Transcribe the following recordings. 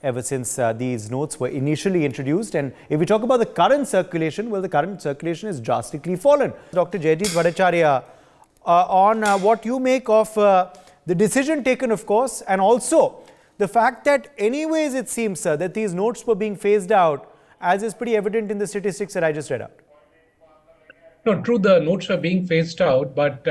ever since these notes were initially introduced. And if we talk about the current circulation, well, the current circulation has drastically fallen. Dr. Jaijit Bhattacharya, on what you make of the decision taken, of course, and also the fact that anyways it seems, sir, that these notes were being phased out, as is pretty evident in the statistics that I just read out. No, true, the notes were being phased out, but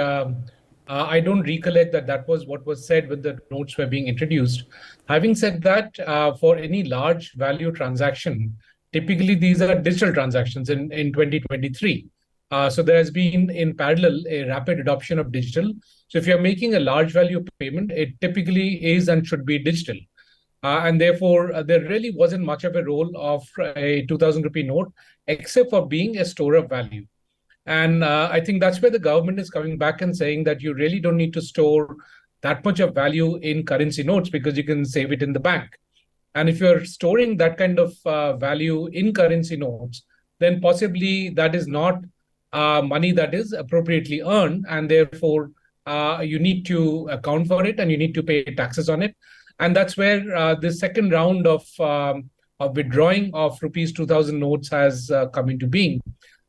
I don't recollect that that was what was said when the notes were being introduced. Having said that, for any large value transaction, typically these are digital transactions in 2023. So there has been in parallel a rapid adoption of digital. So if you're making a large value payment, it typically is and should be digital. And therefore, there really wasn't much of a role of a 2000 rupee note, except for being a store of value. And I think that's where the government is coming back and saying that you really don't need to store that much of value in currency notes because you can save it in the bank. And if you're storing that kind of value in currency notes, then possibly that is not money that is appropriately earned. And therefore, you need to account for it and you need to pay taxes on it. And that's where the second round of withdrawing of rupees 2000 notes has come into being.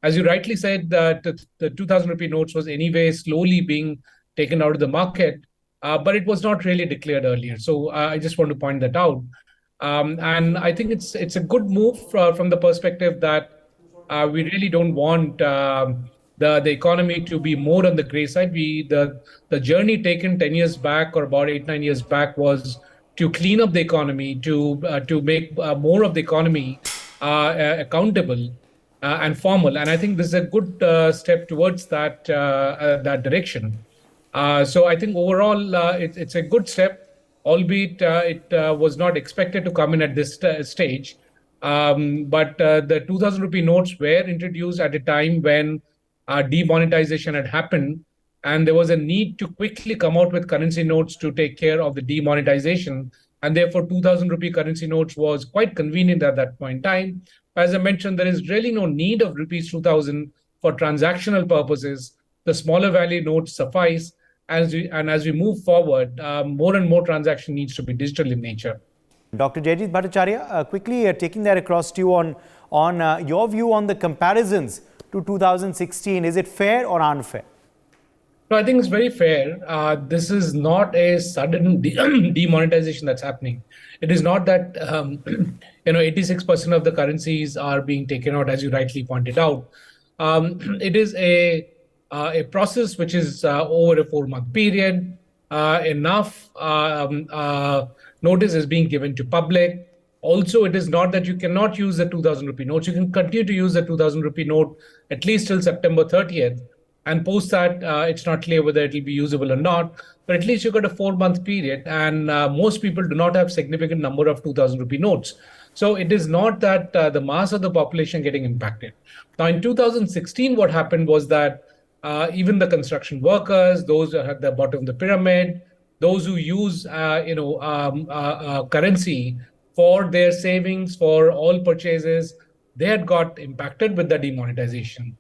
As you rightly said, that the 2000 rupee notes was anyway slowly being taken out of the market, but it was not really declared earlier. So I just want to point that out. And I think it's a good move from the perspective that we really don't want the economy to be more on the gray side. The journey taken 10 years back or about 8-9 years back was to clean up the economy, to make more of the economy accountable and formal. And I think this is a good step towards that direction. So I think overall, it's a good step, albeit it was not expected to come in at this stage. But the 2000 rupee notes were introduced at a time when demonetization had happened. And there was a need to quickly come out with currency notes to take care of the demonetization. And therefore, 2000 rupee currency notes was quite convenient at that point in time. As I mentioned, there is really no need of rupees 2000 for transactional purposes. The smaller value notes suffice. As we move forward, more and more transaction needs to be digital in nature. Dr. Jaijit Bhattacharya, quickly taking that across to you on your view on the comparisons to 2016. Is it fair or unfair? No, I think it's very fair. This is not a sudden demonetization that's happening. It is not that 86% of the currencies are being taken out, as you rightly pointed out. It is a process which is over a 4-month period. Enough notice is being given to public. Also, it is not that you cannot use the 2000 rupee notes. You can continue to use the 2000 rupee note at least till September 30th. And post that, it's not clear whether it will be usable or not. But at least you've got a 4-month period. And most people do not have significant number of 2000 rupee notes. So it is not that the mass of the population getting impacted. Now, in 2016, what happened was that even the construction workers, those who are at the bottom of the pyramid, those who use currency for their savings, for all purchases, they had got impacted with the demonetization.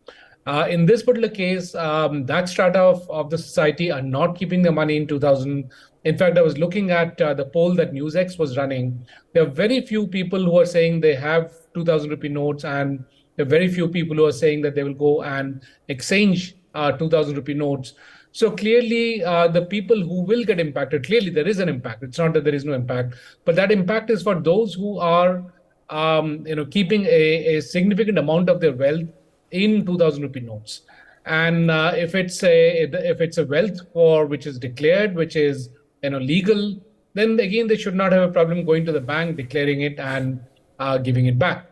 In this particular case, that strata of the society are not keeping their money in 2000. In fact, I was looking at the poll that NewsX was running. There are very few people who are saying they have 2000 rupee notes, and there are very few people who are saying that they will go and exchange 2000 rupee notes. So clearly, the people who will get impacted, clearly there is an impact. It's not that there is no impact, but that impact is for those who are keeping a significant amount of their wealth in 2000 rupee notes. And if it's a wealth for which is declared, which is legal, then again they should not have a problem going to the bank, declaring it and giving it back.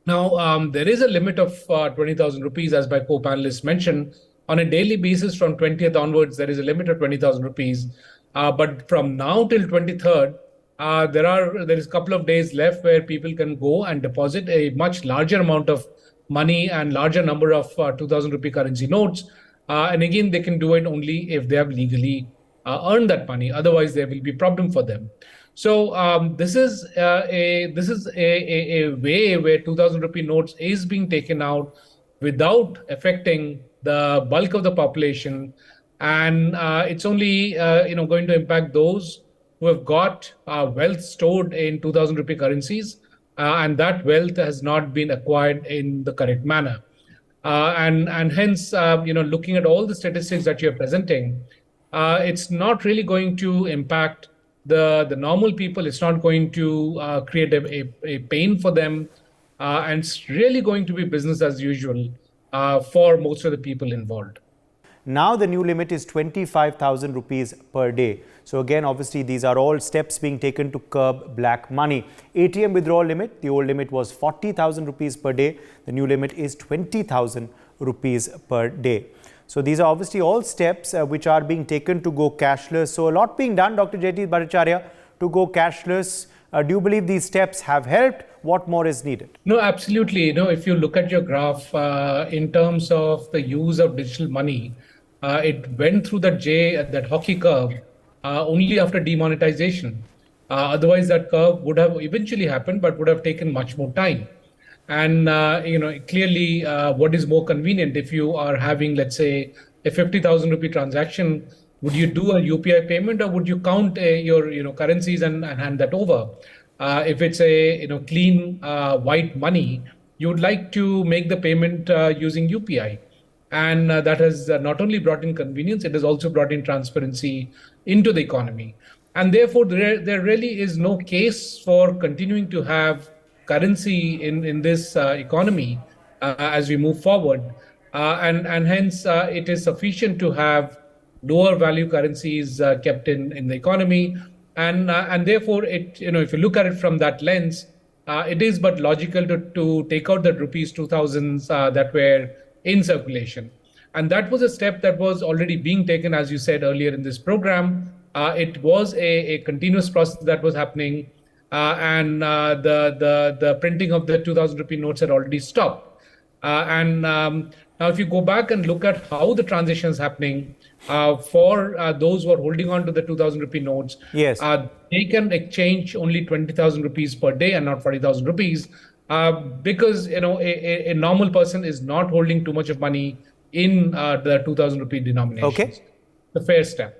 Now there is a limit of 20,000 rupees, as my co-panelists mentioned. On a daily basis from 20th onwards, there is a limit of 20,000 rupees. But from now till 23rd, there is a couple of days left where people can go and deposit a much larger amount of money and larger number of 2000 rupee currency notes. And again, they can do it only if they have legally earned that money. Otherwise, there will be a problem for them. So this is a way where 2000 rupee notes is being taken out without affecting the bulk of the population. And it's only going to impact those who have got wealth stored in 2000 rupee currencies, and that wealth has not been acquired in the correct manner. And hence, looking at all the statistics that you're presenting, it's not really going to impact the normal people. It's not going to create a pain for them. And it's really going to be business as usual for most of the people involved. Now the new limit is 25,000 rupees per day. So again, obviously, these are all steps being taken to curb black money. ATM withdrawal limit, the old limit was 40,000 rupees per day. The new limit is 20,000 rupees per day. So these are obviously all steps which are being taken to go cashless. So a lot being done, Dr. Jaijit Bhattacharya, to go cashless. Do you believe these steps have helped? What more is needed? No, absolutely. If you look at your graph in terms of the use of digital money, it went through that hockey curve only after demonetization. Otherwise, that curve would have eventually happened, but would have taken much more time. And clearly, what is more convenient if you are having, let's say, a 50,000 rupee transaction? Would you do a UPI payment, or would you count your currencies and hand that over? If it's a clean white money, you would like to make the payment using UPI. And that has not only brought in convenience, it has also brought in transparency into the economy. And therefore, there really is no case for continuing to have currency in this economy as we move forward. And hence, it is sufficient to have lower value currencies kept in the economy. And therefore, if you look at it from that lens, it is but logical to take out the rupees 2000s that were in circulation. And that was a step that was already being taken, as you said earlier in this program. It was a continuous process that was happening, and the printing of the 2000 rupee notes had already stopped. Now, if you go back and look at how the transition is happening for those who are holding on to the 2000 rupee notes, yes, they can exchange only 20,000 rupees per day and not 40,000 rupees. Because a normal person is not holding too much of money in the 2000 rupee denominations. Okay. The fair step.